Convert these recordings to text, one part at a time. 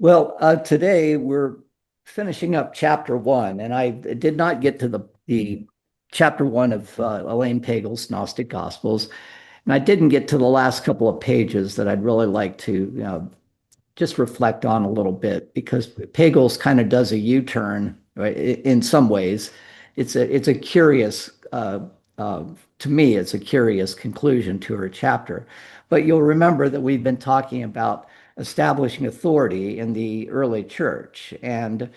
Well, today we're finishing up chapter one, and I did not get to the chapter one of Elaine Pagel's Gnostic Gospels, and I didn't get to the last couple of pages that I'd really like to just reflect on a little bit because Pagel's kind of does a U-turn, right, in some ways. It's a curious uh, to me, it's a curious conclusion to her chapter. But you'll remember that we've been talking about establishing authority in the early church. And,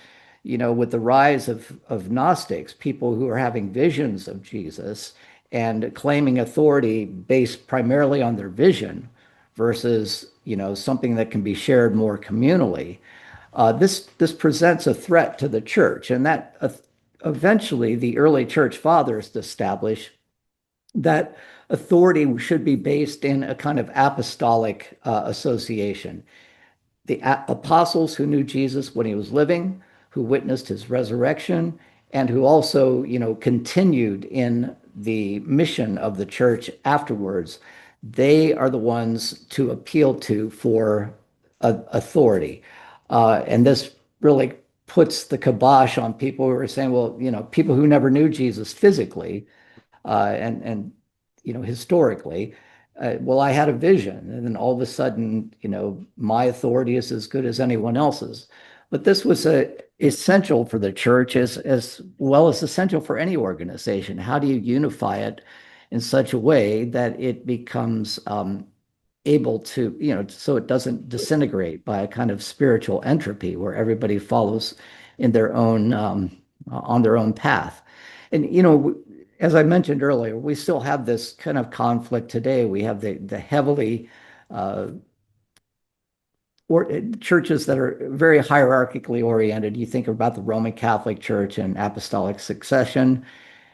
with the rise of Gnostics, people who are having visions of Jesus and claiming authority based primarily on their vision versus, something that can be shared more communally. This presents a threat to the church, and that eventually the early church fathers establish that authority should be based in a kind of apostolic association. The apostles who knew Jesus when he was living, who witnessed his resurrection, and who also, continued in the mission of the church afterwards, they are the ones to appeal to for authority. And this really puts the kibosh on people who are saying, well, people who never knew Jesus physically and historically, well, I had a vision, and then all of a sudden, my authority is as good as anyone else's. But this was essential for the church as well as essential for any organization. How do you unify it in such a way that it becomes able to, so it doesn't disintegrate by a kind of spiritual entropy where everybody follows in their own on their own path. And as I mentioned earlier, we still have this kind of conflict today. We have the heavily uh, or churches that are very hierarchically oriented. You think about the Roman Catholic Church and apostolic succession.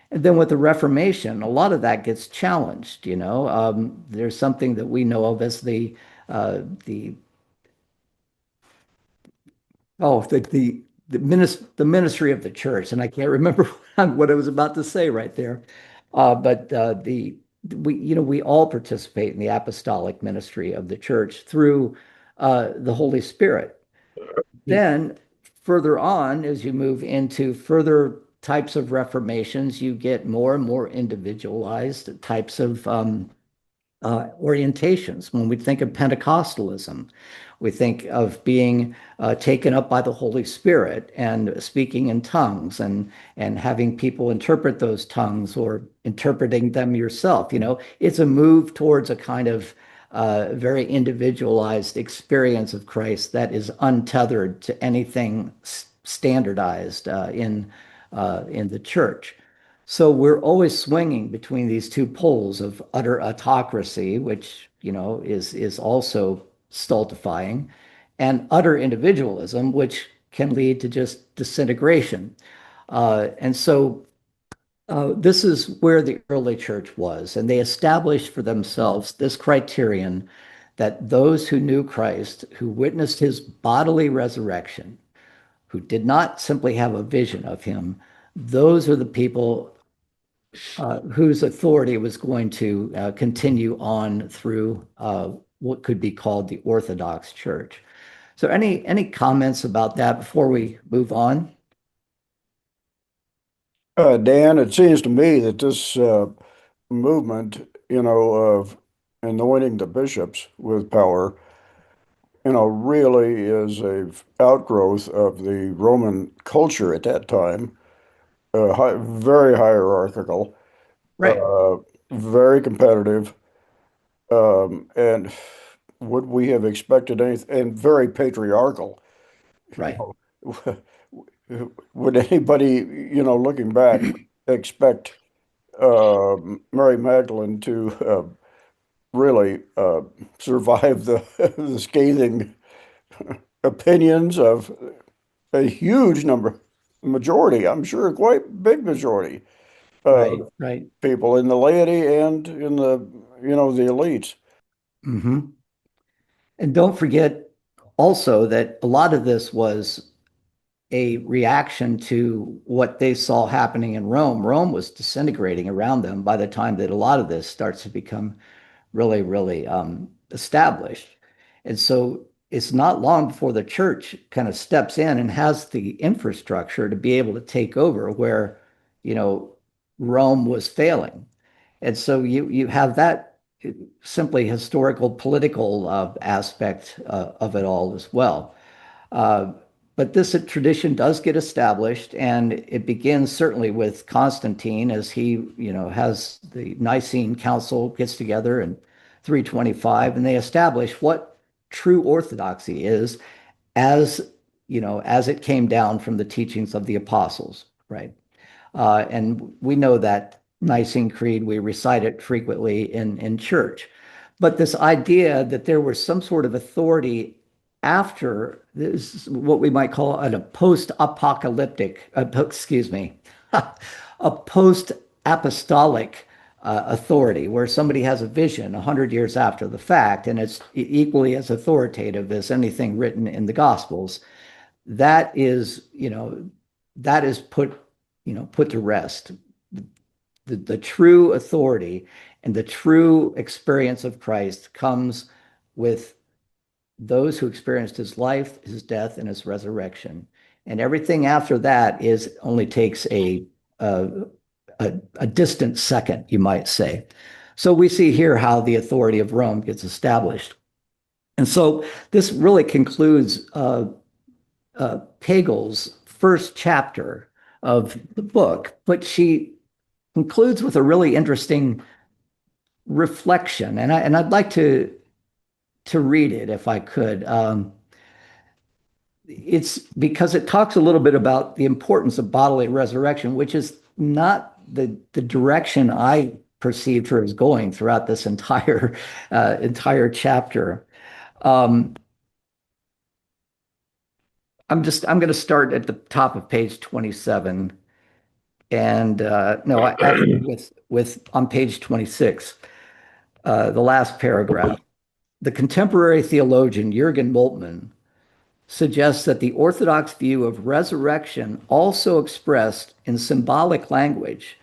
And then with the Reformation, a lot of that gets challenged. There's something that we know of as the oh the ministry of the church, and I can't remember what I was about to say right there. But the we all participate in the apostolic ministry of the church through the Holy Spirit. Then further on, as you move into further types of reformations, you get more and more individualized types of orientations. When we think of Pentecostalism, we think of being taken up by the Holy Spirit and speaking in tongues and having people interpret those tongues or interpreting them yourself. It's a move towards a kind of very individualized experience of Christ that is untethered to anything standardized in the church. So we're always swinging between these two poles of utter autocracy, which, is also stultifying, and utter individualism, which can lead to just disintegration. And so this is where the early church was, and they established for themselves this criterion that those who knew Christ, who witnessed his bodily resurrection, who did not simply have a vision of him, those are the people whose authority was going to continue on through what could be called the Orthodox Church. So, any comments about that before we move on? Dan, it seems to me that this movement, of anointing the bishops with power, really is a outgrowth of the Roman culture at that time. Very hierarchical, Right, uh, very competitive, and would we have expected anything, and very patriarchal. You right. know, would anybody, looking back, expect Mary Magdalene to really survive the scathing opinions of a huge majority, I'm sure, quite big majority Right, of right. people in the laity and in the elites. Hmm. And don't forget also that a lot of this was a reaction to what they saw happening in Rome. Rome was disintegrating around them by the time that a lot of this starts to become really, really established. And so it's not long before the church kind of steps in and has the infrastructure to be able to take over where, you know, Rome was failing. And so you have that simply historical political aspect of it all as well. Uh, but this tradition does get established, and it begins certainly with Constantine as he, you know, has the Nicene Council gets together in 325, and they establish what true orthodoxy is as, you know, as it came down from the teachings of the apostles, right? And we know that Nicene Creed, we recite it frequently in church. But this idea that there was some sort of authority after this, what we might call a post-apocalyptic, excuse me, a post-apostolic authority, where somebody has a vision 100 years after the fact, and it's equally as authoritative as anything written in the Gospels. That is, you know, that is put, you know, put to rest. The true authority and the true experience of Christ comes with those who experienced his life, his death, and his resurrection. And everything after that is only takes a distant second, you might say. So we see here how the authority of Rome gets established. And so this really concludes Pagel's first chapter of the book, but she concludes with a really interesting reflection, and I'd like to read it if I could. It's because it talks a little bit about the importance of bodily resurrection, which is not the direction I perceived her as going throughout this entire chapter. Um, I'm going to start at the top of page 27, and no, actually with on page 26, the last paragraph. The contemporary theologian Jürgen Moltmann suggests that the Orthodox view of resurrection also expressed in symbolic language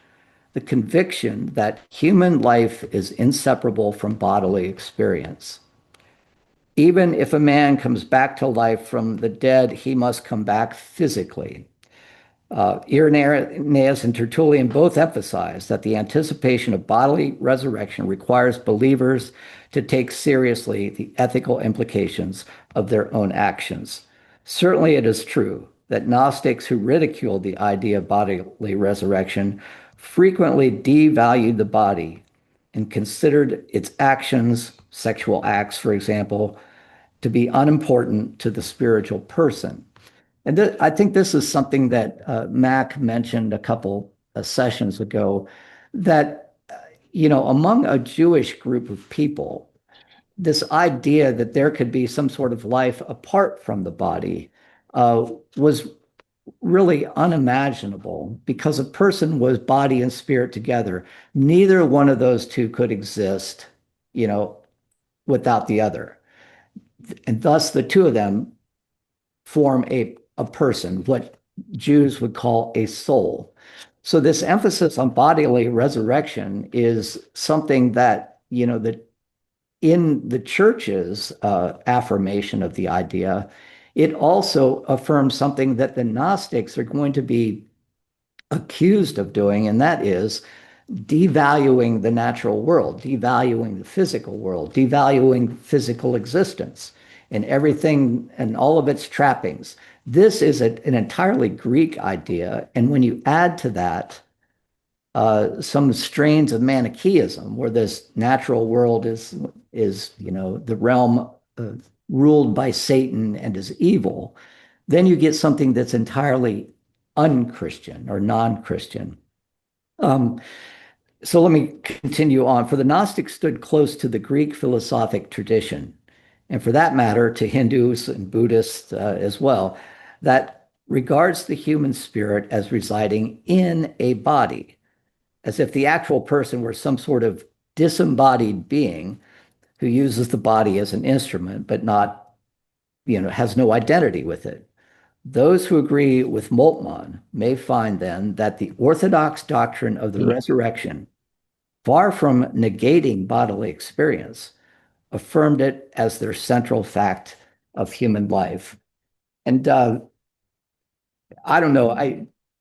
the conviction that human life is inseparable from bodily experience. Even if a man comes back to life from the dead, he must come back physically. Irenaeus and Tertullian both emphasize that the anticipation of bodily resurrection requires believers to take seriously the ethical implications of their own actions. Certainly, it is true that Gnostics who ridiculed the idea of bodily resurrection frequently devalued the body and considered its actions, sexual acts, for example, to be unimportant to the spiritual person. And I think this is something that Mac mentioned a couple of sessions ago, that, you know, among a Jewish group of people, this idea that there could be some sort of life apart from the body was really unimaginable, because a person was body and spirit together. Neither one of those two could exist, you know, without the other. And thus the two of them form a person, what Jews would call a soul. So this emphasis on bodily resurrection is something that, you know, that in the church's affirmation of the idea, it also affirms something that the Gnostics are going to be accused of doing, and that is devaluing the natural world, devaluing the physical world, devaluing physical existence and everything and all of its trappings. This is an entirely Greek idea. And when you add to that some strains of Manichaeism, where this natural world is, you know, the realm ruled by Satan and is evil, then you get something that's entirely unchristian or non-Christian. So let me continue on. For the Gnostics stood close to the Greek philosophic tradition, and for that matter, to Hindus and Buddhists as well, that regards the human spirit as residing in a body, as if the actual person were some sort of disembodied being who uses the body as an instrument, but not, you know, has no identity with it. Those who agree with Moltmann may find then that the Orthodox doctrine of the resurrection, far from negating bodily experience, affirmed it as their central fact of human life. And I don't know.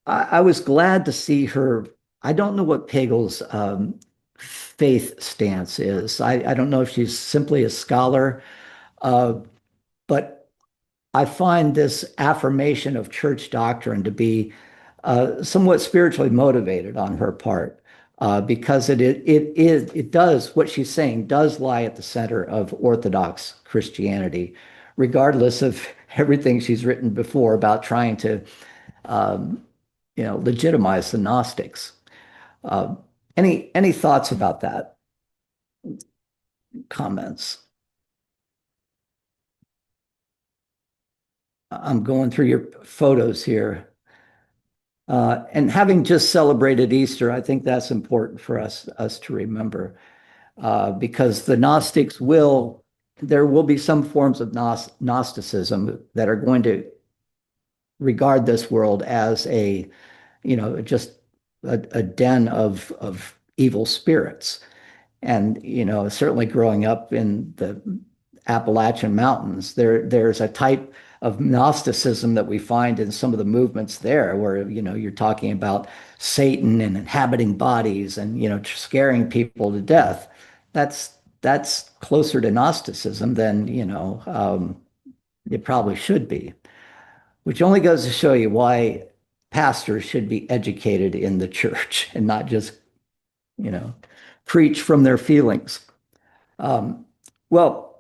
I was glad to see her. I don't know what Pagel's faith stance is. I don't know if she's simply a scholar, uh, but I find this affirmation of church doctrine to be somewhat spiritually motivated on her part, because it does what she's saying does lie at the center of Orthodox Christianity, regardless of everything she's written before about trying to um, legitimize the Gnostics. Uh, any thoughts about that? Comments? I'm going through your photos here. And having just celebrated Easter, I think that's important for us to remember, because the Gnostics there will be some forms of Gnosticism that are going to regard this world as just a den of evil spirits. And, certainly growing up in the Appalachian Mountains, there's a type of Gnosticism that we find in some of the movements there, where, you're talking about Satan and inhabiting bodies and, scaring people to death. That's closer to Gnosticism than, it probably should be, which only goes to show you why pastors should be educated in the church and not just, you know, preach from their feelings. Um, well,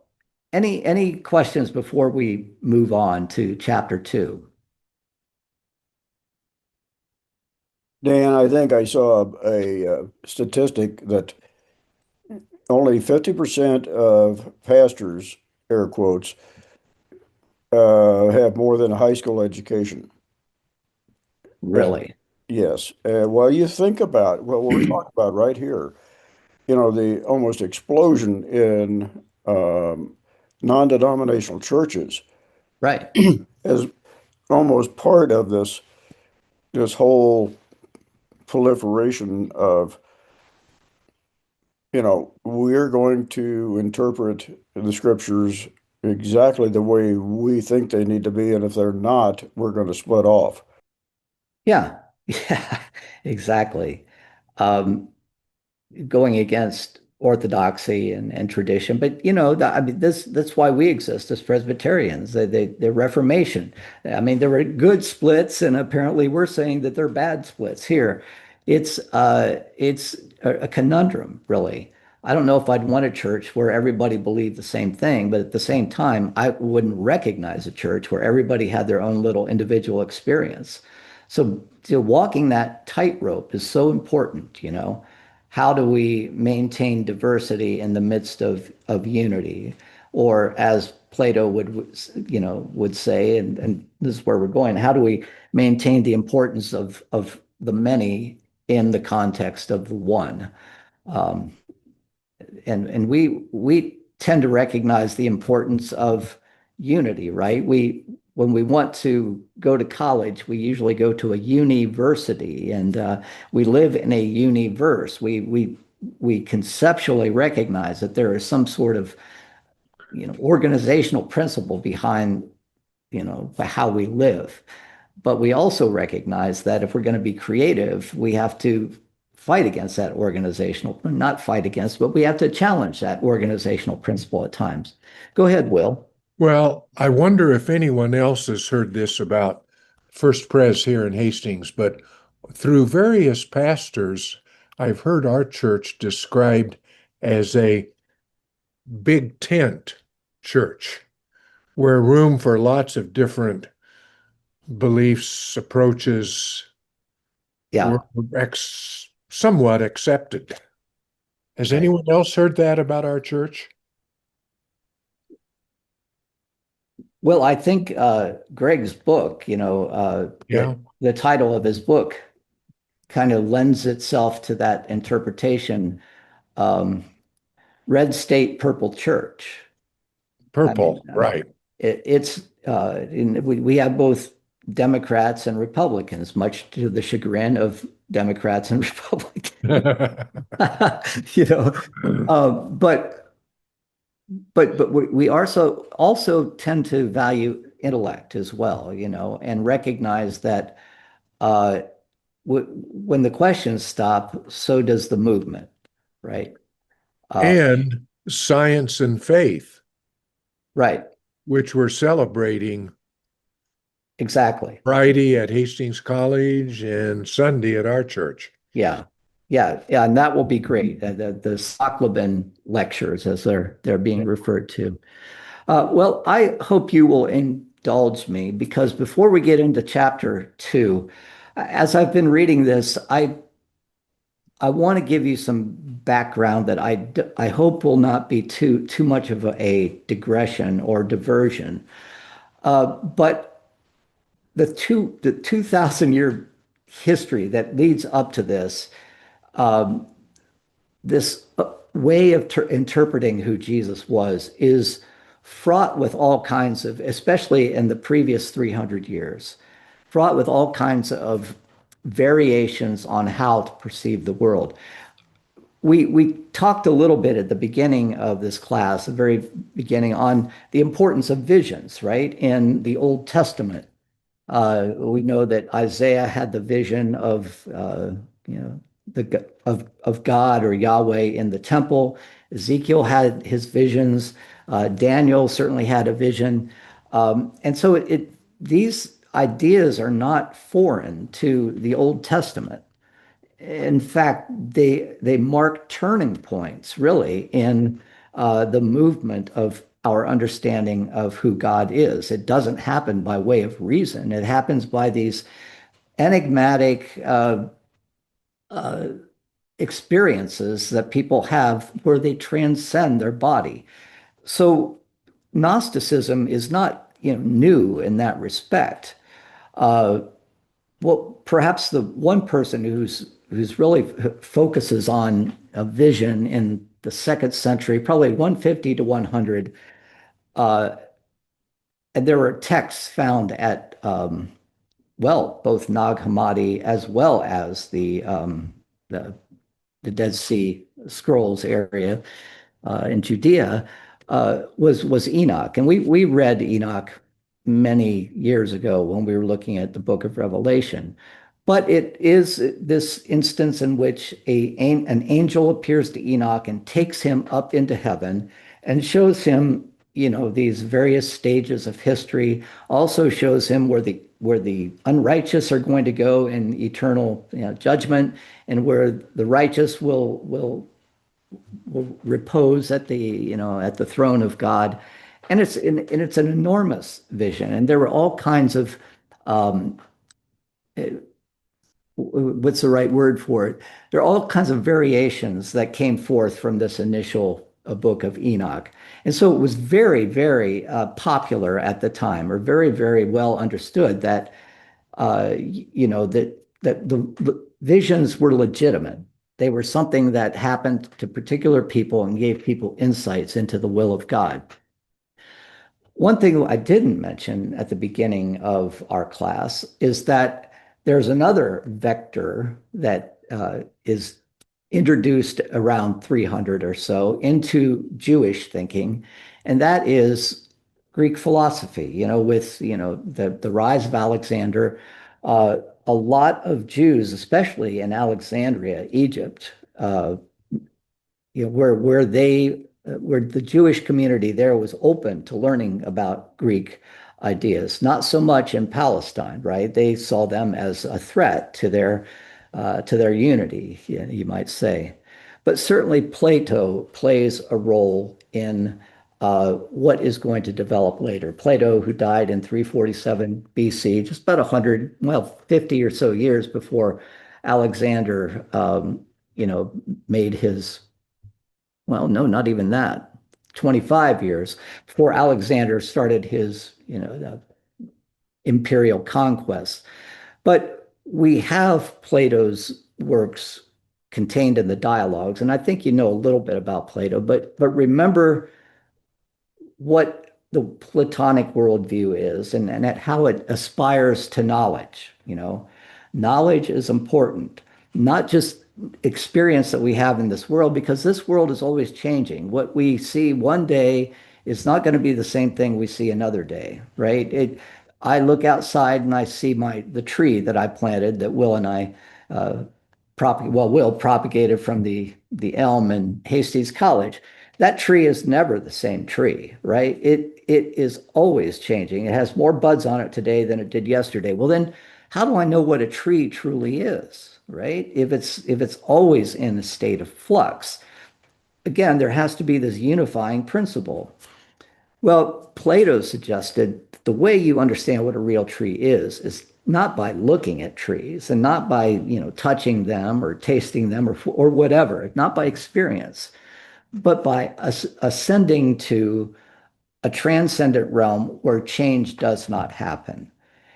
any questions before we move on to chapter 2? Dan, I think I saw a statistic that only 50% of pastors, air quotes, have more than a high school education. Really? Yes. Well, you think about what we're talking about right here, the almost explosion in non-denominational churches Right. as almost part of this whole proliferation of, we're going to interpret the scriptures exactly the way we think they need to be, and if they're not, we're going to split off. Yeah. Yeah, exactly. Um, Going against orthodoxy and tradition. But I mean, that's why we exist as Presbyterians. They're Reformation. I mean, there were good splits, and apparently we're saying that they're bad splits here. It's a conundrum, really. I don't know if I'd want a church where everybody believed the same thing, but at the same time, I wouldn't recognize a church where everybody had their own little individual experience. So walking that tightrope is so important. How do we maintain diversity in the midst of unity? Or as Plato would say, and this is where we're going, how do we maintain the importance of the many in the context of the one? Um, and we tend to recognize the importance of unity, right? When we want to go to college, we usually go to a university, and we live in a universe. We conceptually recognize that there is some sort of organizational principle behind how we live. But we also recognize that if we're going to be creative, we have to fight against that organizational, not fight against, but we have to challenge that organizational principle at times. Go ahead, Will. Well, I wonder if anyone else has heard this about First Pres here in Hastings, but through various pastors, I've heard our church described as a big tent church, where room for lots of different beliefs, approaches Yeah. were somewhat accepted. Has Right. anyone else heard that about our church? Well, I think Greg's book, Yeah. the title of his book kind of lends itself to that interpretation. Um, Red State, Purple Church. I mean, Purple, right. we have both Democrats and Republicans, much to the chagrin of Democrats and Republicans. But but we also tend to value intellect as well, and recognize that uh, when the questions stop, so does the movement, right? Uh, And science and faith, right, which we're celebrating exactly. Friday at Hastings College and Sunday at our church. Yeah, yeah, and that will be great. The Sockleben lectures, as they're being referred to. Well, I hope you will indulge me because before we get into chapter two, as I've been reading this, I want to give you some background that I hope will not be too much of a digression or diversion. But the 2,000 year history that leads up to this, this way of interpreting who Jesus was is fraught with all kinds of, especially in the previous 300 years, fraught with all kinds of variations on how to perceive the world. We talked a little bit at the beginning of this class, the very beginning, on the importance of visions, right? In the Old Testament, we know that Isaiah had the vision of you know of God or Yahweh in the temple. Ezekiel had his visions. Daniel certainly had a vision, and so these ideas are not foreign to the Old Testament. In fact, they mark turning points really in the movement of our understanding of who God is. It doesn't happen by way of reason. It happens by these enigmatic uh, experiences that people have where they transcend their body. So Gnosticism is not, new in that respect. Uh, well, perhaps the one person who's really focuses on a vision in the second century, probably 150 to 100, uh, and there were texts found at both Nag Hammadi as well as the the Dead Sea Scrolls area in Judea, was Enoch, and we read Enoch many years ago when we were looking at the Book of Revelation. But it is this instance in which an angel appears to Enoch and takes him up into heaven and shows him, these various stages of history. Also shows him where the unrighteous are going to go in eternal, judgment, and where the righteous will repose at the throne of God. And it's an enormous vision. And there were all kinds of um, what's the right word for it? There are all kinds of variations that came forth from this initial book of Enoch. And so it was very, very popular at the time, or very, very well understood that that the visions were legitimate. They were something that happened to particular people and gave people insights into the will of God. One thing I didn't mention at the beginning of our class is that there's another vector that is introduced around 300 or so into Jewish thinking, and that is Greek philosophy. With the rise of Alexander, a lot of Jews, especially in Alexandria, Egypt, where the Jewish community there was open to learning about Greek ideas. Not so much in Palestine, right? They saw them as a threat to their unity, you might say. But certainly Plato plays a role in what is going to develop later. Plato, who died in 347 BC, just about 50 or so years before Alexander, made his, well, no, not even that, 25 years before Alexander started his, imperial conquest. But we have Plato's works contained in the dialogues, and I think you know a little bit about Plato, but remember what the Platonic worldview is and how it aspires to knowledge. Knowledge is important, not just experience that we have in this world, because this world is always changing. What we see one day is not going to be the same thing we see another day, right? I look outside and I see the tree that I planted that Will and I Will propagated from the elm in Hastings College. That tree is never the same tree, right? It is always changing. It has more buds on it today than it did yesterday. Well, then how do I know what a tree truly is, right? If it's always in a state of flux. Again, there has to be this unifying principle. Well, Plato suggested the way you understand what a real tree is not by looking at trees and not by, touching them or tasting them or whatever, not by experience, but by ascending to a transcendent realm where change does not happen.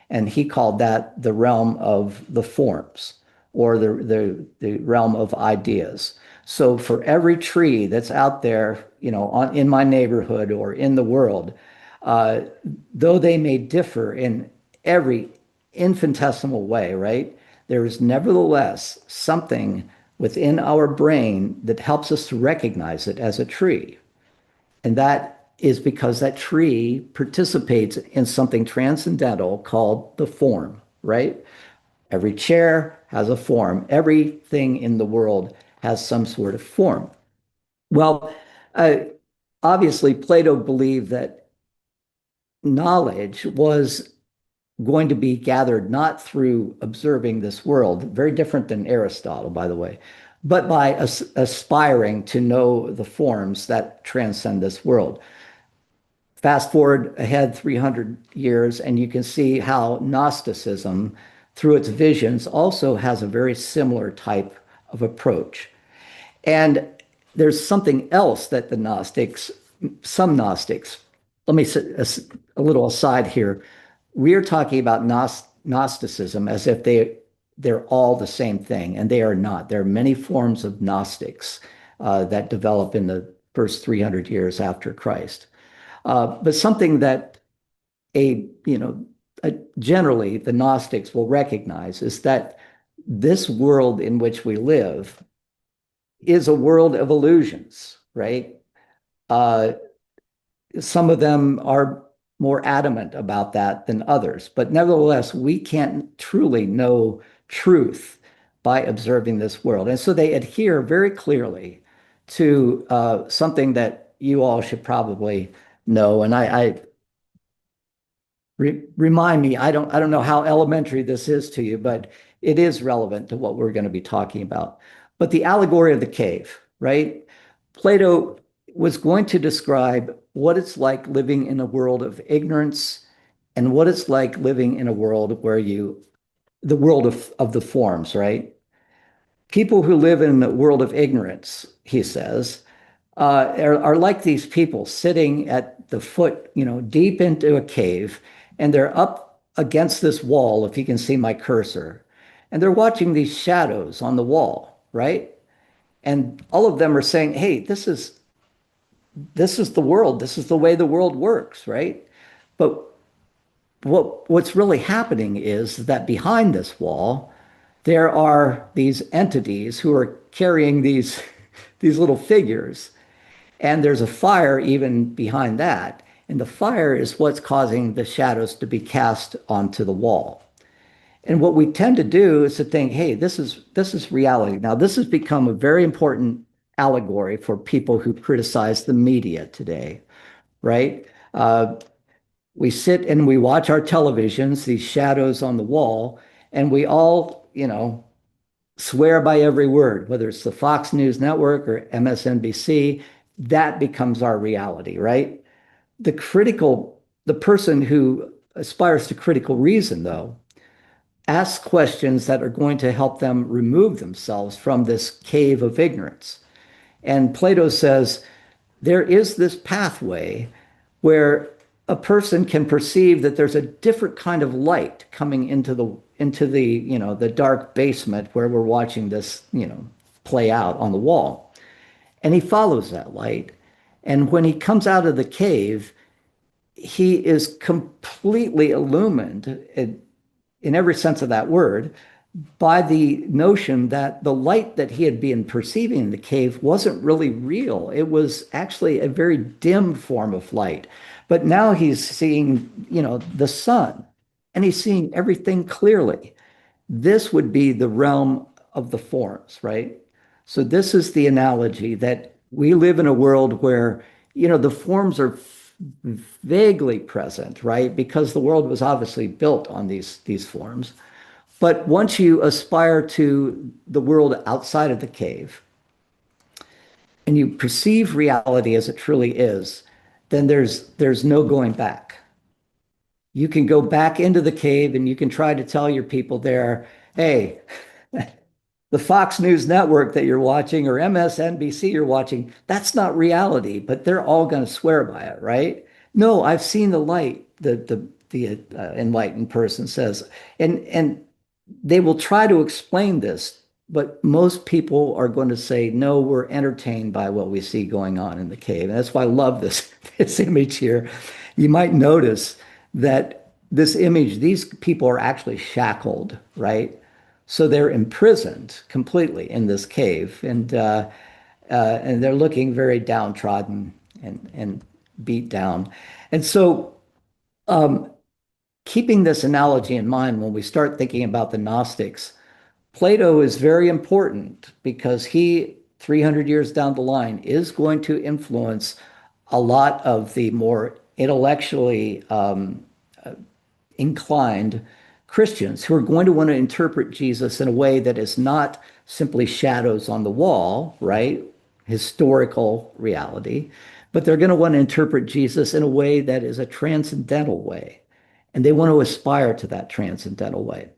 And he called that the realm of the forms, or the realm of ideas. So for every tree that's out there, in my neighborhood or in the world, though they may differ in every infinitesimal way, right? There is nevertheless something within our brain that helps us to recognize it as a tree. And that is because that tree participates in something transcendental called the form, right? Every chair has a form. Everything in the world has some sort of form. Well, obviously, Plato believed that knowledge was going to be gathered not through observing this world, very different than Aristotle, by the way, but by aspiring to know the forms that transcend this world. Fast forward ahead 300 years, and you can see how Gnosticism, through its visions, also has a very similar type of approach. And there's something else that some Gnostics, let me say a little aside here. We're talking about Gnosticism as if they're all the same thing, and they are not. There are many forms of Gnostics that develop in the first 300 years after Christ. But something that generally the Gnostics will recognize is that this world in which we live is a world of illusions, right? Some of them are more adamant about that than others, but nevertheless, we can't truly know truth by observing this world. And so they adhere very clearly to something that you all should probably know. And remind me, I don't know how elementary this is to you, but it is relevant to what we're going to be talking about. But the allegory of the cave, right? Plato was going to describe what it's like living in a world of ignorance and what it's like living in a world where the world of the forms, right? People who live in the world of ignorance, he says, are like these people sitting at the foot, deep into a cave, and they're up against this wall, if you can see my cursor, and they're watching these shadows on the wall, right? And all of them are saying, hey, this is the world. This is the way the world works, right? But what's really happening is that behind this wall, there are these entities who are carrying these little figures, and there's a fire even behind that. And the fire is what's causing the shadows to be cast onto the wall. And what we tend to do is to think, hey, this is reality. Now, this has become a very important allegory for people who criticize the media today, right? We sit and we watch our televisions, these shadows on the wall, and we all, swear by every word, whether it's the Fox News Network or MSNBC, that becomes our reality, right? The person who aspires to critical reason, though, asks questions that are going to help them remove themselves from this cave of ignorance. And Plato says there is this pathway where a person can perceive that there's a different kind of light coming into the dark basement where we're watching this, play out on the wall. And he follows that light. And when he comes out of the cave, he is completely illumined in every sense of that word by the notion that the light that he had been perceiving in the cave wasn't really real. It was actually a very dim form of light. But now he's seeing, the sun, and he's seeing everything clearly. This would be the realm of the forms, right? So this is the analogy that we live in a world where, the forms are vaguely present, right? Because the world was obviously built on these forms. But once you aspire to the world outside of the cave and you perceive reality as it truly is, then there's no going back. You can go back into the cave and you can try to tell your people there, hey, the Fox News network that you're watching or MSNBC you're watching, that's not reality, but they're all going to swear by it, right? No, I've seen the light, the enlightened person says. And they will try to explain this, but most people are going to say, no, we're entertained by what we see going on in the cave. And that's why I love this, this image here. You might notice that this image, these people are actually shackled, right? So they're imprisoned completely in this cave, and they're looking very downtrodden and beat down. And so, keeping this analogy in mind when we start thinking about the Gnostics, Plato is very important because he, 300 years down the line, is going to influence a lot of the more intellectually inclined Christians who are going to want to interpret Jesus in a way that is not simply shadows on the wall, right? Historical reality, but they're going to want to interpret Jesus in a way that is a transcendental way. And they want to aspire to that transcendental way.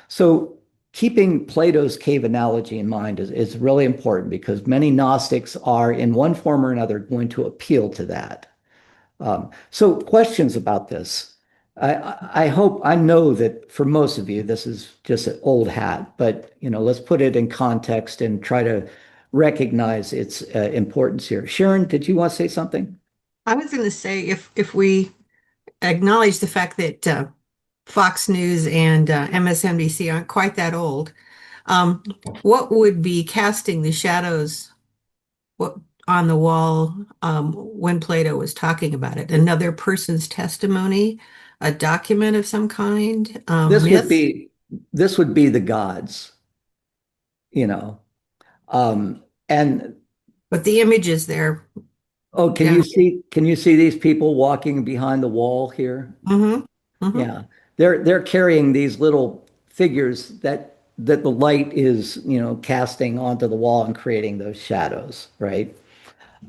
So keeping Plato's cave analogy in mind is really important because many Gnostics are, in one form or another, going to appeal to that. So questions about this. I hope, I know that for most of you, this is just an old hat, but let's put it in context and try to recognize its importance here. Sharon, did you want to say something? I was going to say if we acknowledge the fact that Fox News and MSNBC aren't quite that old, what would be casting the shadows what, on the wall when Plato was talking about it? Another person's testimony, a document of some kind, This would myth? be this would be the gods, you know. And But the image is there. oh, can Yeah. you see these people walking behind the wall here? Mm-hmm. Mm-hmm. Yeah. They're carrying these little figures that the light is, casting onto the wall and creating those shadows, right?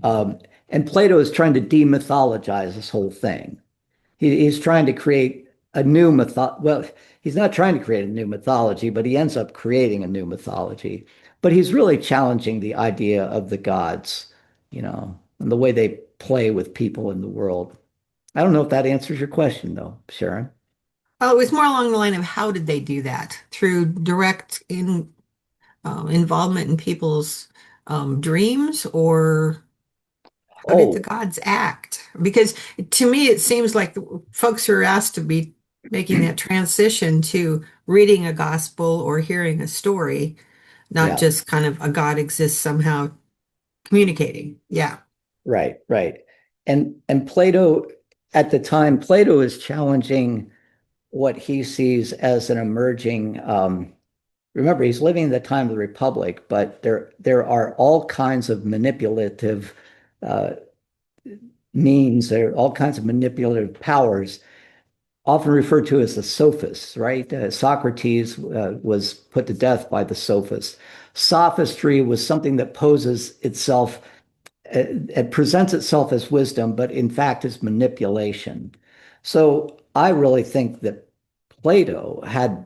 And Plato is trying to demythologize this whole thing. He's trying to create a new well, he's not trying to create a new mythology, but he ends up creating a new mythology. But he's really challenging the idea of the gods, and the way they play with people in the world. I don't know if that answers your question, though, Sharon. Well, it was more along the line of how did they do that? Through direct involvement in people's dreams, or how did the Oh, gods act? Because to me, it seems like the folks who are asked to be making that transition to reading a gospel or hearing a story, not yeah, just kind of a God exists somehow communicating. Yeah. right. And Plato, at the time, Plato is challenging what he sees as an emerging. Remember, he's living in the time of the Republic, but there are all kinds of manipulative uh, means, there are all kinds of manipulative powers, often referred to as the sophists, right? Socrates was put to death by the sophists. Sophistry was something that poses itself, it presents itself as wisdom, but in fact is manipulation. So I really think that Plato had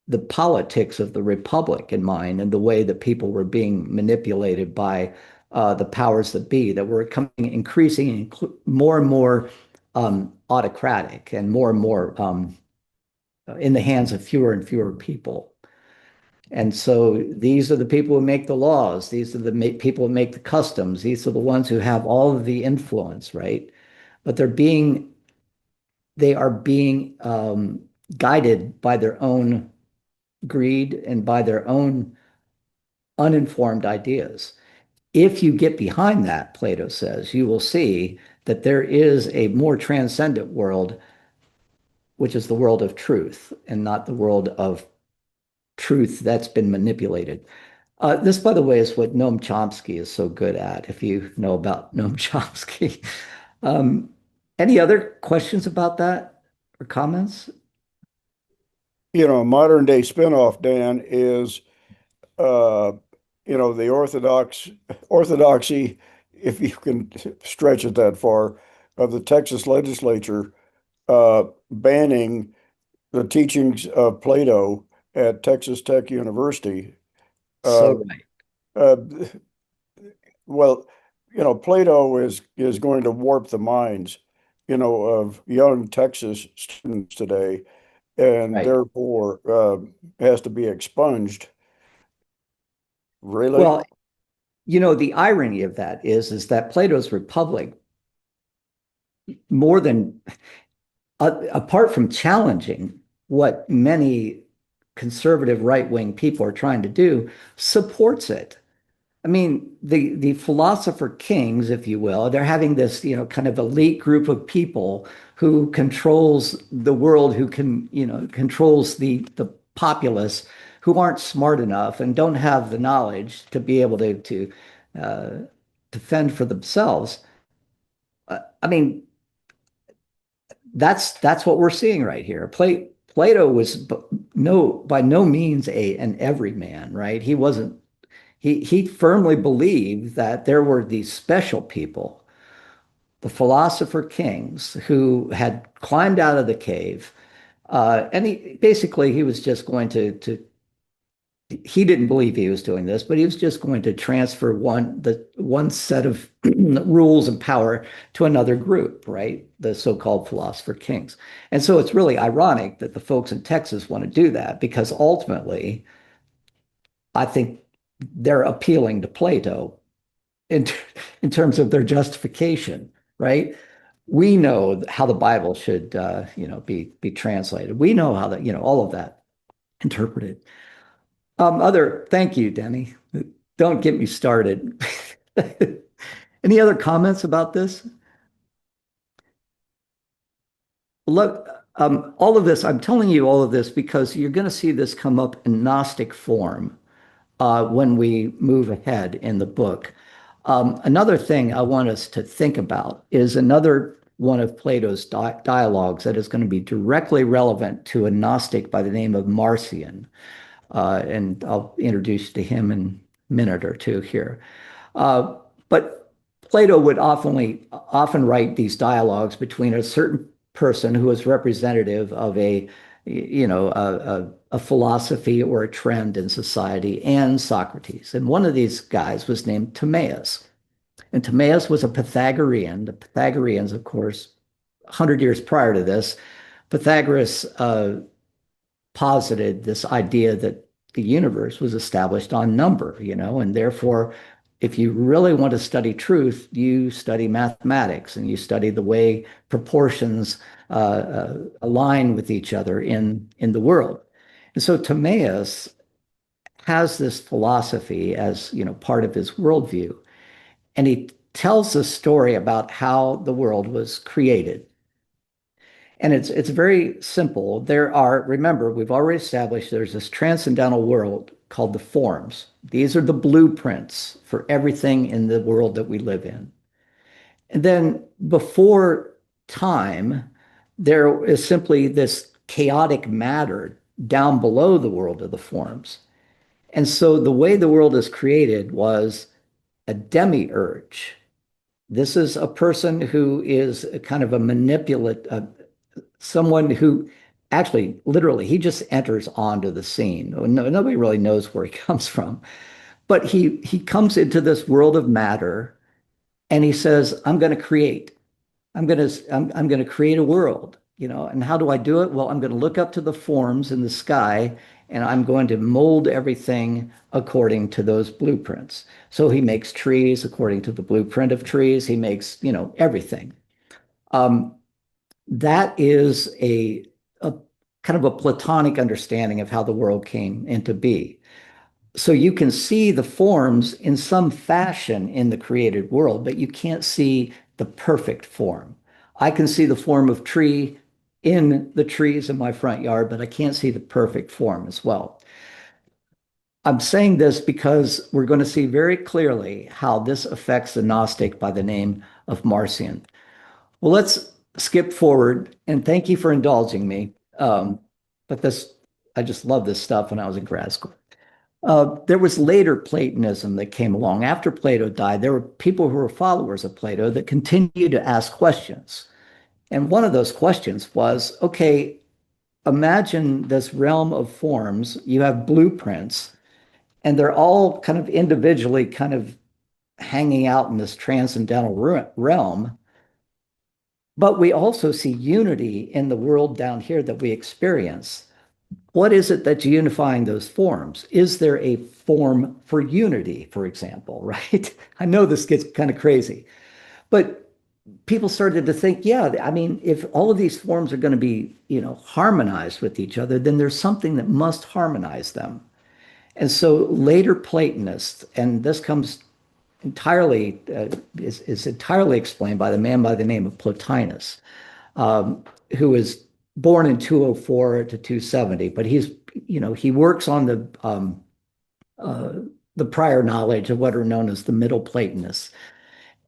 the politics of the Republic in mind and the way that people were being manipulated by the powers that be, that were becoming increasing more and more autocratic and more in the hands of fewer and fewer people. And so these are the people who make the laws. These are the people who make the customs. These are the ones who have all of the influence, right? But they are being guided by their own greed and by their own uninformed ideas. If you get behind that, Plato says, you will see that there is a more transcendent world, which is the world of truth and not the world of truth that's been manipulated. This, by the way, is what Noam Chomsky is so good at, if you know about Noam Chomsky. Um, any other questions about that or comments? A modern day spinoff, Dan, is uh, the orthodoxy, if you can stretch it that far, of the Texas legislature banning the teachings of Plato at Texas Tech University. Uh, So right. uh, well, Plato is going to warp the minds, of young Texas students today, and Right. therefore has to be expunged. Really? Well, the irony of that is that Plato's Republic, more than apart from challenging what many conservative right-wing people are trying to do, supports it. I mean, the philosopher kings, if you will, they're having this, kind of elite group of people who controls the world, who controls the populace, who aren't smart enough and don't have the knowledge to be able to uh, defend for themselves. I mean, that's what we're seeing right here. Plato was by no means an everyman, right? He wasn't. He firmly believed that there were these special people, the philosopher kings, who had climbed out of the cave, and he was just going to. He didn't believe he was doing this, but he was just going to transfer one set of rules and power to another group, right? The so-called philosopher kings. And so it's really ironic that the folks in Texas want to do that because ultimately, I think they're appealing to Plato in in terms of their justification, right? We know how the Bible should, be translated. We know how that, all of that interpreted. Thank you, Denny. Don't get me started. Any other comments about this? Look, all of this, I'm telling you all of this because you're going to see this come up in Gnostic form when we move ahead in the book. Another thing I want us to think about is another one of Plato's dialogues that is going to be directly relevant to a Gnostic by the name of Marcion. And I'll introduce you to him in a minute or two here. But Plato would often write these dialogues between a certain person who is representative of a philosophy or a trend in society and Socrates. And one of these guys was named Timaeus. And Timaeus was a Pythagorean. The Pythagoreans, of course, 100 years prior to this, Pythagoras posited this idea that the universe was established on number, and therefore, if you really want to study truth, you study mathematics and you study the way proportions align with each other in the world. And so Timaeus has this philosophy as, part of his worldview, and he tells a story about how the world was created. And it's very simple. Remember, we've already established there's this transcendental world called the forms. These are the blueprints for everything in the world that we live in. And then before time, there is simply this chaotic matter down below the world of the forms. And so the way the world is created was a demiurge. This is a person who is a kind of a manipulative, someone who actually, literally, he just enters onto the scene. Nobody really knows where he comes from, but he comes into this world of matter, and he says, "I'm going to create. I'm going to create a world." And how do I do it? Well, I'm going to look up to the forms in the sky, and I'm going to mold everything according to those blueprints. So he makes trees according to the blueprint of trees. He makes, everything. That is a kind of a Platonic understanding of how the world came into be. So you can see the forms in some fashion in the created world, but you can't see the perfect form. I can see the form of tree in the trees in my front yard, but I can't see the perfect form as well. I'm saying this because we're going to see very clearly how this affects the Gnostic by the name of Marcion. Well, let's skip forward, and thank you for indulging me. But I just love this stuff when I was in grad school. There was later Platonism that came along. After Plato died, there were people who were followers of Plato that continued to ask questions. And one of those questions was, okay, imagine this realm of forms. You have blueprints, and they're all kind of individually kind of hanging out in this transcendental realm. But we also see unity in the world down here that we experience. What is it that's unifying those forms? Is there a form for unity, for example, right? I know this gets kind of crazy, but people started to think, yeah, I mean, if all of these forms are going to be, harmonized with each other, then there's something that must harmonize them. And so later Platonists, and this comes entirely, is entirely explained by the man by the name of Plotinus, who was born in 204 to 270, but he works on the prior knowledge of what are known as the Middle Platonists.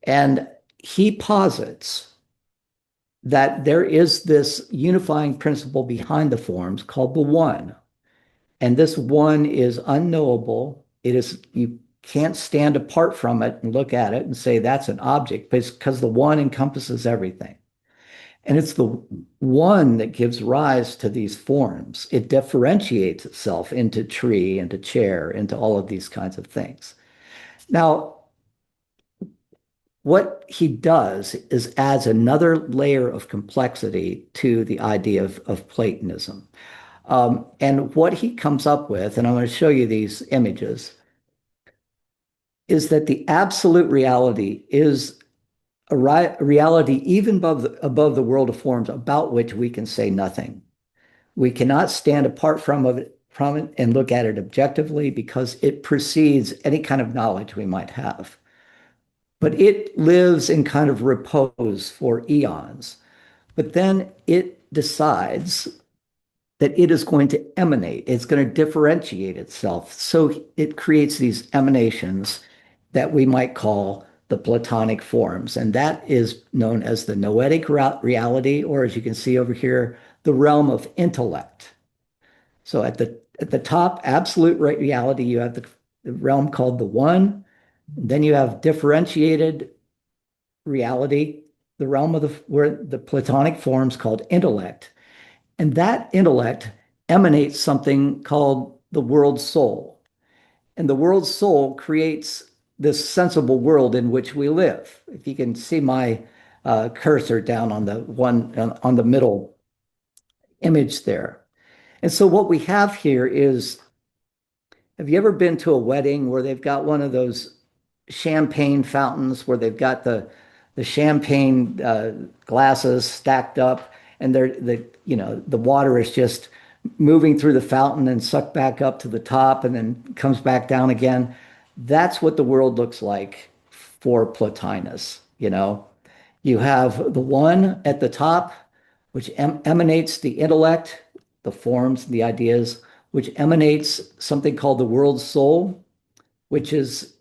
And he posits that there is this unifying principle behind the forms called the One. And this One is unknowable. You can't stand apart from it and look at it and say that's an object, because the One encompasses everything. And it's the One that gives rise to these forms. It differentiates itself into tree, into chair, into all of these kinds of things. Now, what he does is adds another layer of complexity to the idea of Platonism. And what he comes up with, and I'm going to show you these images, is that the absolute reality is a reality even above the world of forms about which we can say nothing. We cannot stand apart from it and look at it objectively because it precedes any kind of knowledge we might have. But it lives in kind of repose for eons. But then it decides that it is going to emanate, it's going to differentiate itself. So it creates these emanations that we might call the Platonic forms. And that is known as the noetic reality, or as you can see over here, the realm of intellect. So at the top, absolute reality, you have the realm called the One. Then you have differentiated reality, the realm of where the Platonic forms called intellect. And that intellect emanates something called the world soul. And the world soul creates this sensible world in which we live. If you can see my cursor down on on the middle image there. And so what we have here is, have you ever been to a wedding where they've got one of those champagne fountains where they've got the champagne glasses stacked up, and the water is just moving through the fountain and sucked back up to the top and then comes back down again? That's what the world looks like for Plotinus. You have the One at the top, which emanates the intellect, the forms, the ideas, which emanates something called the world soul, which is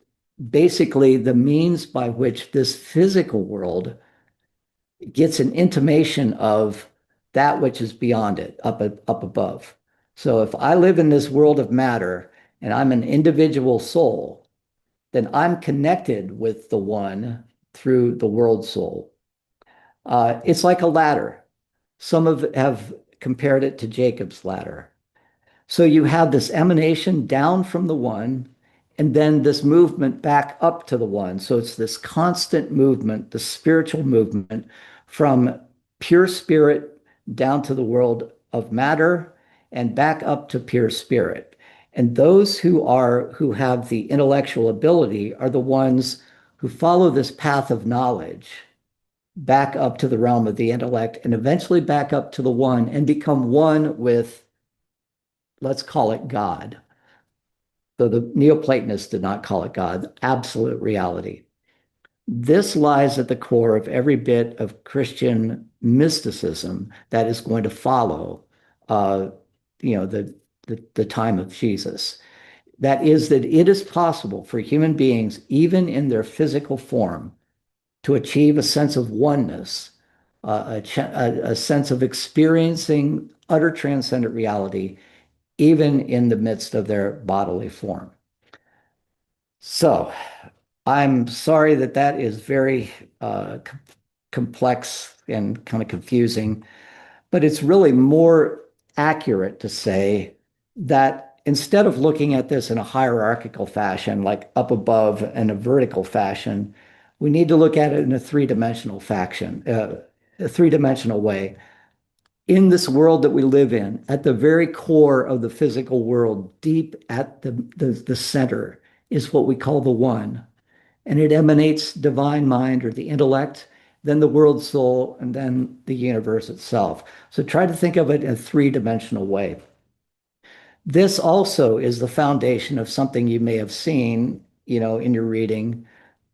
basically the means by which this physical world gets an intimation of that which is beyond it, up above. So if I live in this world of matter and I'm an individual soul, then I'm connected with the One through the world soul. It's like a ladder. Some have compared it to Jacob's ladder. So you have this emanation down from the One, and then this movement back up to the One. So it's this constant movement, the spiritual movement from pure spirit down to the world of matter and back up to pure spirit. And those who have the intellectual ability are the ones who follow this path of knowledge back up to the realm of the intellect, and eventually back up to the one and become one with, let's call it God. Though the Neoplatonists did not call it God, absolute reality. This lies at the core of every bit of Christian mysticism that is going to follow, uh, the time of Jesus. That is, that it is possible for human beings, even in their physical form, to achieve a sense of oneness, a sense of experiencing utter transcendent reality, even in the midst of their bodily form. So, I'm sorry that that is very complex and kind of confusing, but it's really more accurate to say that instead of looking at this in a hierarchical fashion, like up above in a vertical fashion, we need to look at it in a three-dimensional way. In this world that we live in, at the very core of the physical world, deep at the center, is what we call the one. And it emanates divine mind or the intellect, then the world soul, and then the universe itself. So try to think of it in a three-dimensional way. This also is the foundation of something you may have seen, in your reading,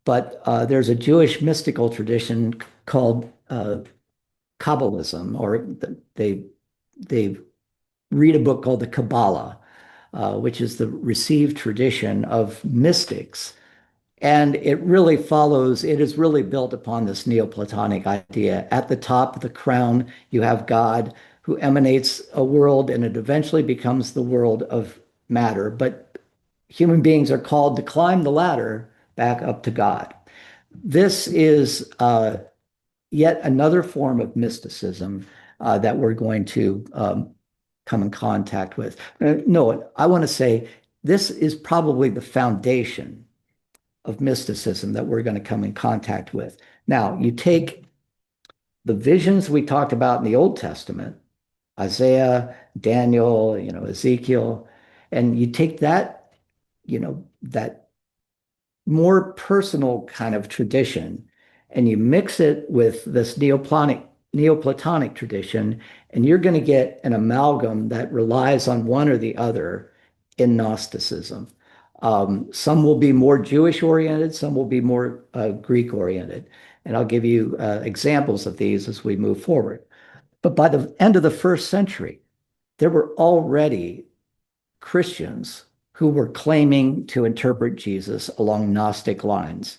but there's a Jewish mystical tradition called Kabbalism, or they read a book called the Kabbalah, which is the received tradition of mystics. And it is really built upon this Neoplatonic idea. At the top of the crown, you have God who emanates a world, and it eventually becomes the world of matter. But human beings are called to climb the ladder back up to God. This is yet another form of mysticism that we're going to come in contact with. No, I want to say this is probably the foundation of mysticism that we're going to come in contact with. Now, you take the visions we talked about in the Old Testament, Isaiah, Daniel, Ezekiel, and you take that more personal kind of tradition, and you mix it with this Neoplatonic tradition, and you're going to get an amalgam that relies on one or the other in Gnosticism. Some will be more Jewish oriented, some will be more Greek oriented. And I'll give you examples of these as we move forward. But by the end of the first century, there were already Christians who were claiming to interpret Jesus along Gnostic lines.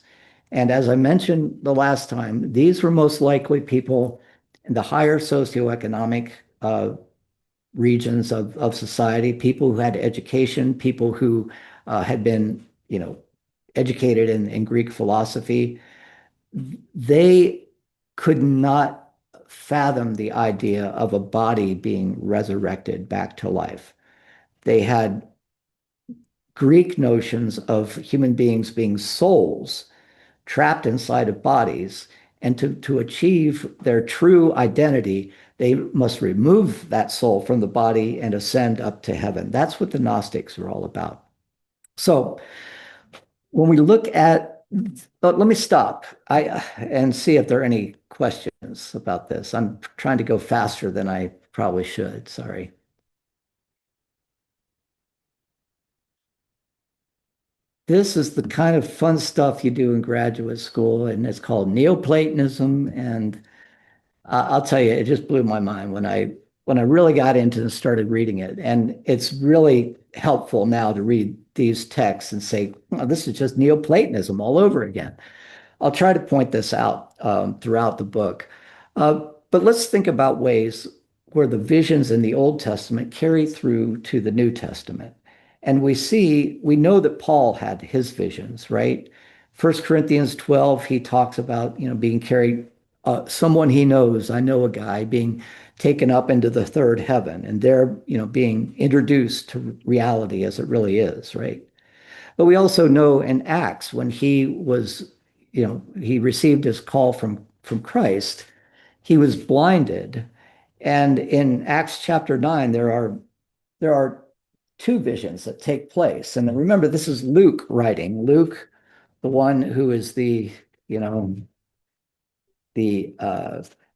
And as I mentioned the last time, these were most likely people in the higher socioeconomic regions of society, people who had education, people who had been, educated in Greek philosophy. They could not fathom the idea of a body being resurrected back to life. They had Greek notions of human beings being souls trapped inside of bodies. And to achieve their true identity, they must remove that soul from the body and ascend up to heaven. That's what the Gnostics are all about. So when we look at, let me stop and see if there are any questions about this. I'm trying to go faster than I probably should. Sorry. This is the kind of fun stuff you do in graduate school, and it's called Neoplatonism. And I'll tell you, it just blew my mind when I really got into it and started reading it. And it's really helpful now to read these texts and say, oh, this is just Neoplatonism all over again. I'll try to point this out throughout the book. But let's think about ways where the visions in the Old Testament carry through to the New Testament. And we know that Paul had his visions, right? 1 Corinthians 12, he talks about, being carried, someone he knows, I know a guy being taken up into the third heaven, and they're, being introduced to reality as it really is, right? But we also know in Acts when he was, he received his call from Christ, he was blinded. And in Acts chapter 9, there are two visions that take place. And remember, this is Luke writing. Luke, the one who is the, the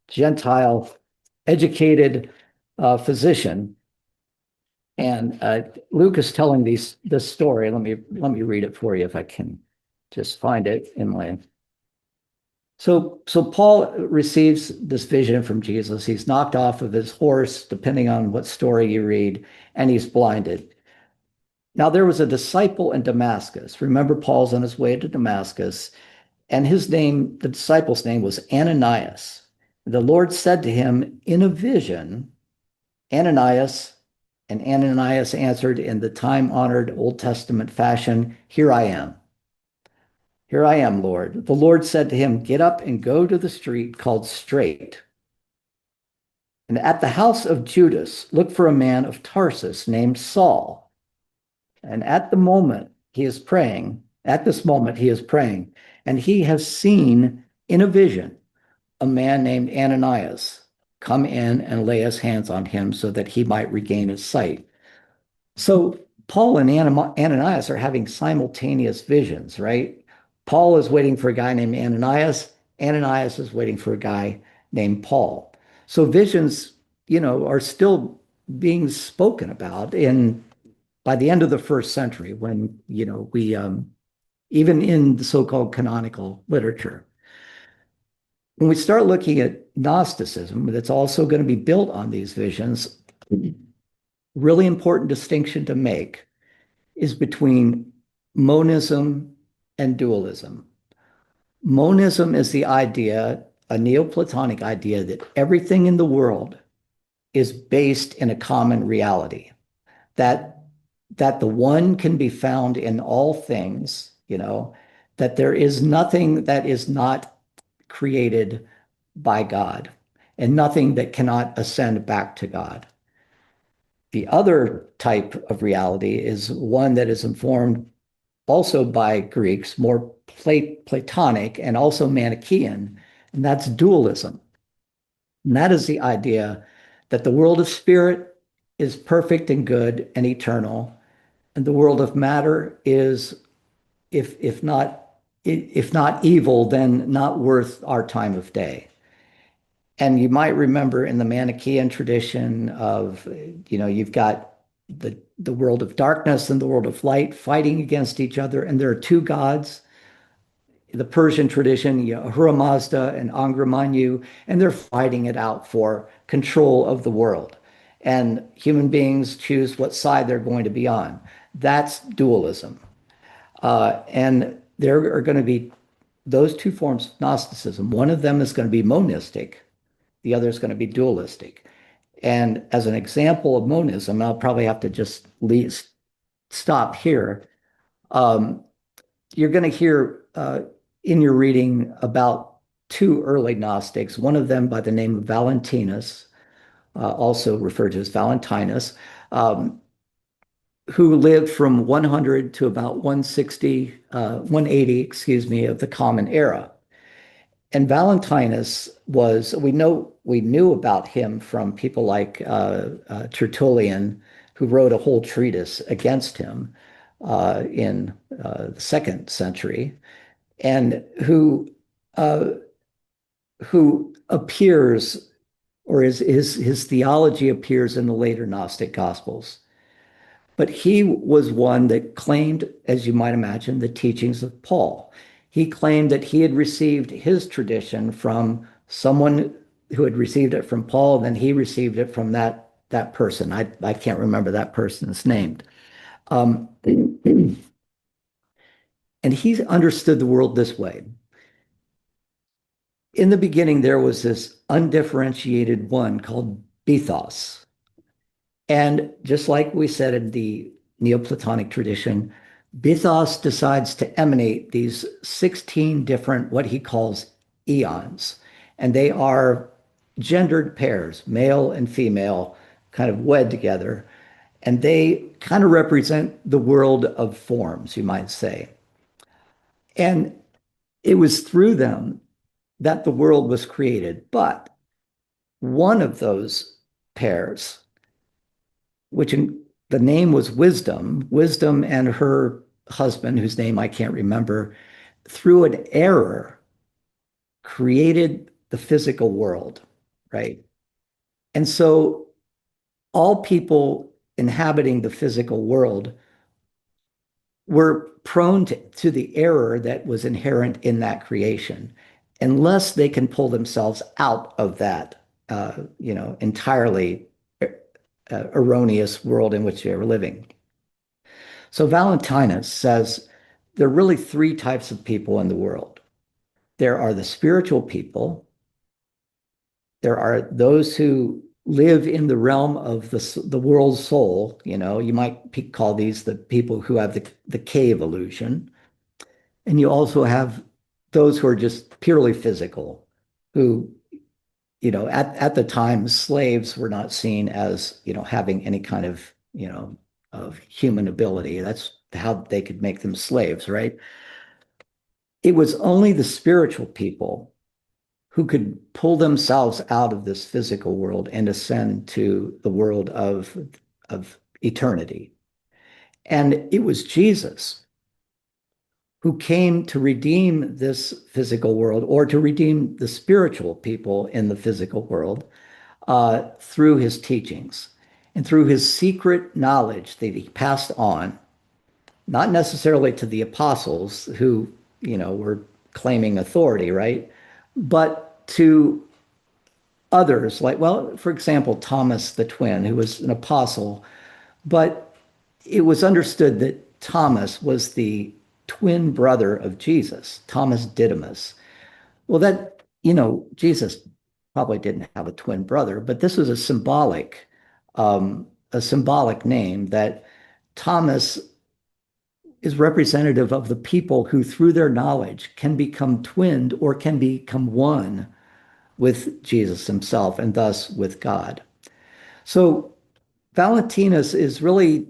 Gentile educated physician. And Luke is telling this story. Let me read it for you if I can just find it in my. So Paul receives this vision from Jesus. He's knocked off of his horse, depending on what story you read, and he's blinded. Now there was a disciple in Damascus. Remember, Paul's on his way to Damascus, and his name, the disciple's name, was Ananias. The Lord said to him in a vision, Ananias. And Ananias answered in the time-honored Old Testament fashion, "Here I am. Here I am, Lord." The Lord said to him, "Get up and go to the street called Straight. And at the house of Judas, look for a man of Tarsus named Saul. And at this moment he is praying, and he has seen in a vision a man named Ananias come in and lay his hands on him so that he might regain his sight." So Paul and Ananias are having simultaneous visions, right? Paul is waiting for a guy named Ananias. Ananias is waiting for a guy named Paul. So visions, are still being spoken about by the end of the first century, when, we, even in the so-called canonical literature. When we start looking at Gnosticism, that's also going to be built on these visions, really important distinction to make is between monism and dualism. Monism is the idea, a Neoplatonic idea, that everything in the world is based in a common reality, that the one can be found in all things, that there is nothing that is not created by God, and nothing that cannot ascend back to God. The other type of reality is one that is informed also by Greeks, more Platonic and also Manichaean, and that's dualism. And that is the idea that the world of spirit is perfect and good and eternal, and the world of matter is, if not evil, then not worth our time of day. And you might remember in the Manichaean tradition of, you've got the world of darkness and the world of light fighting against each other, and there are two gods. The Persian tradition, Ahura Mazda and Angra Mainyu, and they're fighting it out for control of the world. And human beings choose what side they're going to be on. That's dualism. And there are going to be those two forms of Gnosticism. One of them is going to be monistic. The other is going to be dualistic. And as an example of monism, I'll probably have to just stop here. You're going to hear in your reading about two early Gnostics, one of them by the name of Valentinus, also referred to as Valentinus, who lived from 100 to about 180, of the Common Era. And Valentinus we knew about him from people like Tertullian, who wrote a whole treatise against him in the 2nd century, and who appears, or his theology appears in the later Gnostic Gospels. But he was one that claimed, as you might imagine, the teachings of Paul. He claimed that he had received his tradition from someone who had received it from Paul, then he received it from that person. I can't remember that person's name. And he understood the world this way. In the beginning, there was this undifferentiated one called Bethos. And just like we said in the Neoplatonic tradition, Bethos decides to emanate these 16 different, what he calls eons. And they are gendered pairs, male and female, kind of wed together. And they kind of represent the world of forms, you might say. And it was through them that the world was created. But one of those pairs, which the name was Wisdom and her husband, whose name I can't remember, through an error, created the physical world, right? And so all people inhabiting the physical world were prone to the error that was inherent in that creation, unless they can pull themselves out of that, entirely erroneous world in which they were living. So Valentinus says there are really three types of people in the world. There are the spiritual people. There are those who live in the realm of the world soul. You might call these the people who have the cave illusion. And you also have those who are just purely physical, who, at the time, slaves were not seen as, having any kind of human ability. That's how they could make them slaves, right? It was only the spiritual people who could pull themselves out of this physical world and ascend to the world of eternity. And it was Jesus who came to redeem this physical world, or to redeem the spiritual people in the physical world, through his teachings and through his secret knowledge that he passed on, not necessarily to the apostles who, were claiming authority, right? But to others, like, well, for example, Thomas the twin, who was an apostle, but it was understood that Thomas was the twin brother of Jesus, Thomas Didymus. Well, Jesus probably didn't have a twin brother, but this was a symbolic name that Thomas is representative of the people who, through their knowledge, can become twinned or can become one with Jesus himself and thus with God. So Valentinus is really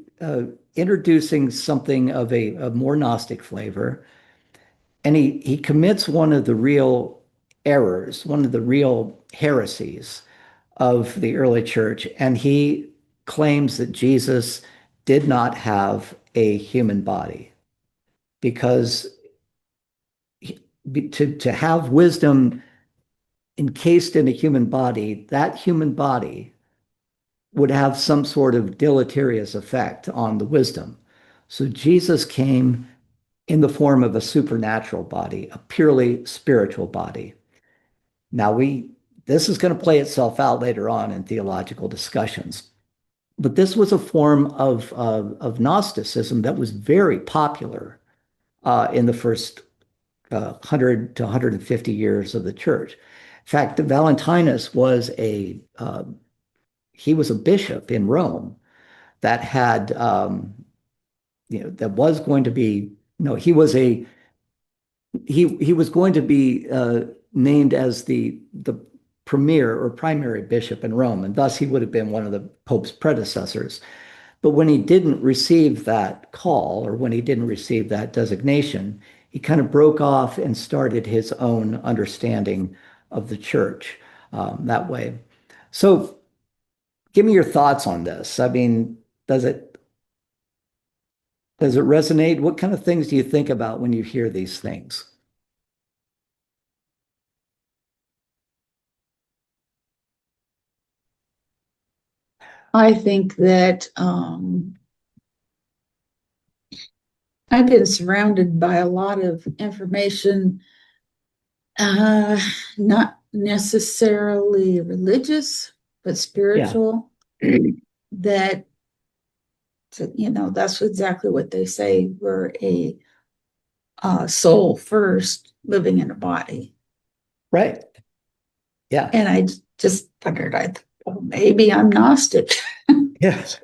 introducing something of a more Gnostic flavor. And he commits one of the real errors, one of the real heresies of the early church. And he claims that Jesus did not have a human body, because to have wisdom encased in a human body, that human body would have some sort of deleterious effect on the wisdom. So Jesus came in the form of a supernatural body, a purely spiritual body. Now this is going to play itself out later on in theological discussions. But this was a form of Gnosticism that was very popular in the first 100 to 150 years of the church. In fact, Valentinus was he was a bishop in Rome that had, that was going to be, no, he was he was going to be named as the premier or primary bishop in Rome, and thus he would have been one of the Pope's predecessors. But when he didn't receive that call, or when he didn't receive that designation, he kind of broke off and started his own understanding of the church that way. So give me your thoughts on this. I mean, does it resonate? What kind of things do you think about when you hear these things? I think that I've been surrounded by a lot of information, not necessarily religious, but spiritual, that, that's exactly what they say. We're a soul first living in a body. Right. Yeah. And I just figured, maybe I'm Gnostic. Yes.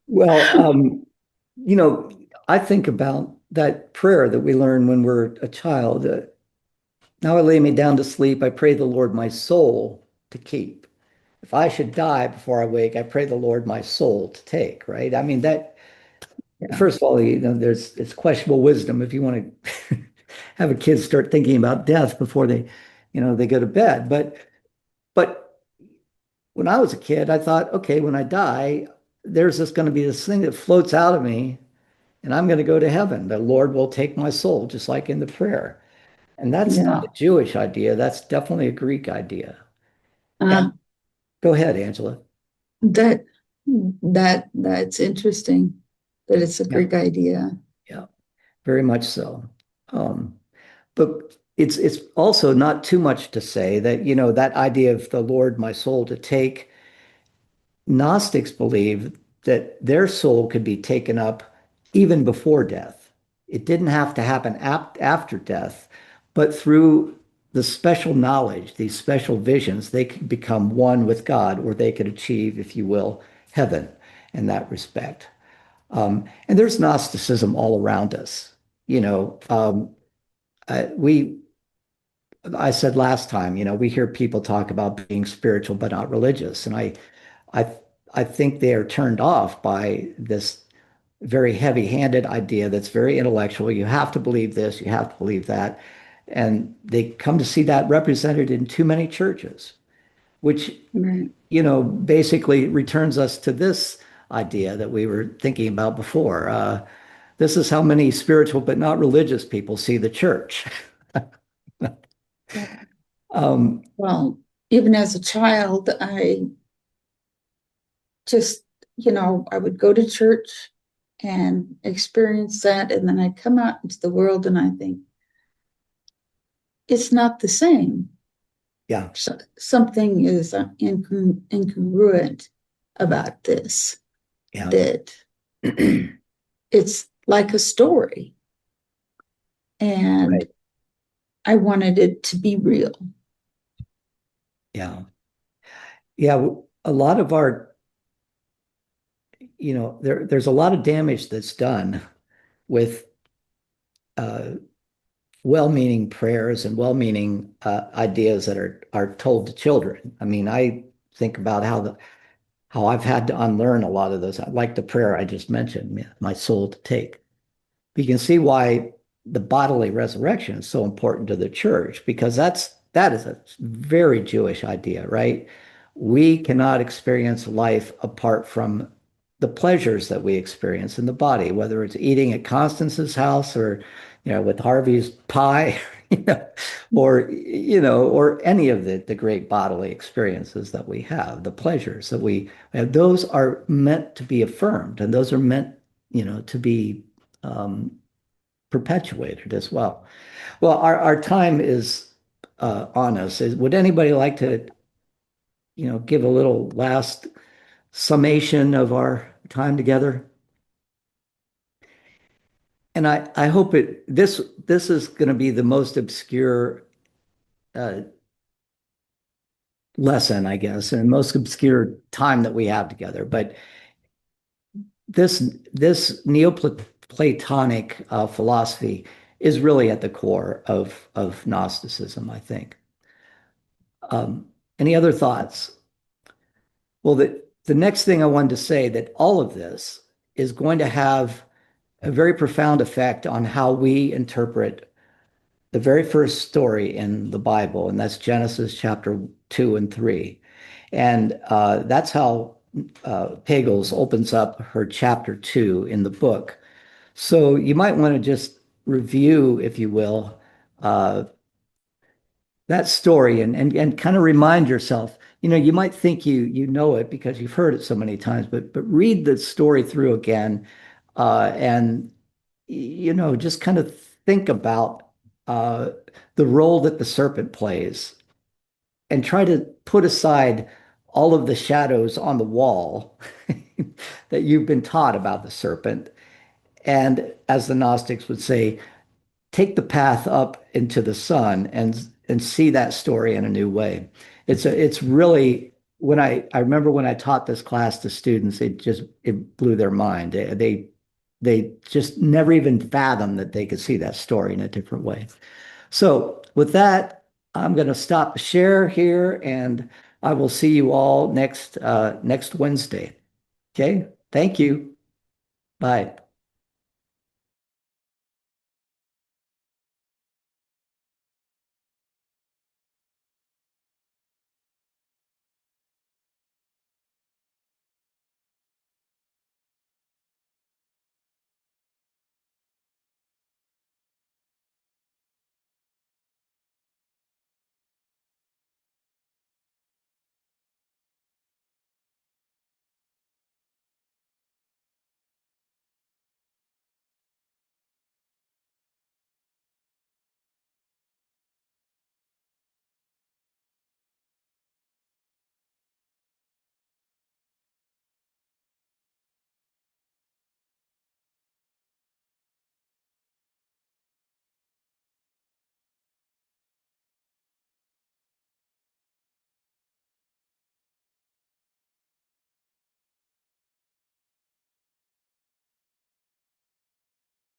Well, I think about that prayer that we learn when we're a child. Now I lay me down to sleep. I pray the Lord my soul to keep. If I should die before I wake, I pray the Lord my soul to take. Right? I mean first of all, it's questionable wisdom if you want to have a kid start thinking about death before they go to bed. But when I was a kid, I thought, okay, when I die, there's going to be this thing that floats out of me, and I'm going to go to heaven. The Lord will take my soul, just like in the prayer. And that's Yeah. not a Jewish idea. That's definitely a Greek idea. Uh, Go ahead, Angela. that that's interesting that it's a Yeah. Greek idea. Yeah, very much so. Um, but it's also not too much to say that, that idea of the Lord my soul to take, Gnostics believe that their soul could be taken up even before death. It didn't have to happen after death, but through the special knowledge, these special visions, they could become one with God, or they could achieve, if you will, heaven in that respect. And there's Gnosticism all around us. You know, we I said last time, we hear people talk about being spiritual but not religious, and I I think they are turned off by this very heavy-handed idea that's very intellectual. You have to believe this, you have to believe that, and they come to see that represented in too many churches, which Right. basically returns us to this idea that we were thinking about before. This is how many spiritual but not religious people see the church. Um, Well, even as a child, I just, I would go to church and experience that, and then I'd come out into the world and I think it's not the same. yeah, Something is incongruent about this, yeah, that it's like a story, and right, I wanted it to be real. yeah, yeah. A lot of our, there's a lot of damage that's done with uh, well-meaning prayers and well-meaning ideas that are told to children. I mean, I think about how I've had to unlearn a lot of those, like the prayer I just mentioned, my soul to take. You can see why the bodily resurrection is so important to the church, because that is a very Jewish idea, right? We cannot experience life apart from the pleasures that we experience in the body, whether it's eating at Constance's house, or with Harvey's pie, or any of the great bodily experiences that we have, the pleasures that we have. Those are meant to be affirmed, and those are meant, to be um, perpetuated as well. Well, our time is on us. Would anybody like to, give a little last summation of our time together? And I hope this is going to be the most obscure uh, lesson, I guess, and most obscure time that we have together. But this Neoplatonic philosophy is really at the core of Gnosticism, I think. Any other thoughts? Well, the next thing I wanted to say, that all of this is going to have a very profound effect on how we interpret the very first story in the Bible, and that's Genesis chapter 2 and 3. And that's how Pagels opens up her chapter 2 in the book. So you might want to just review, if you will, uh, that story, and kind of remind yourself. You might think you know it because you've heard it so many times, but read the story through again, and just kind of think about uh, the role that the serpent plays, and try to put aside all of the shadows on the wall that you've been taught about the serpent. And as the Gnostics would say, take the path up into the sun, and see that story in a new way. It's really, when I remember when I taught this class to students, it blew their mind. They just never even fathomed that they could see that story in a different way. So with that, I'm going to stop the share here, and I will see you all next Wednesday. Okay, thank you. Bye.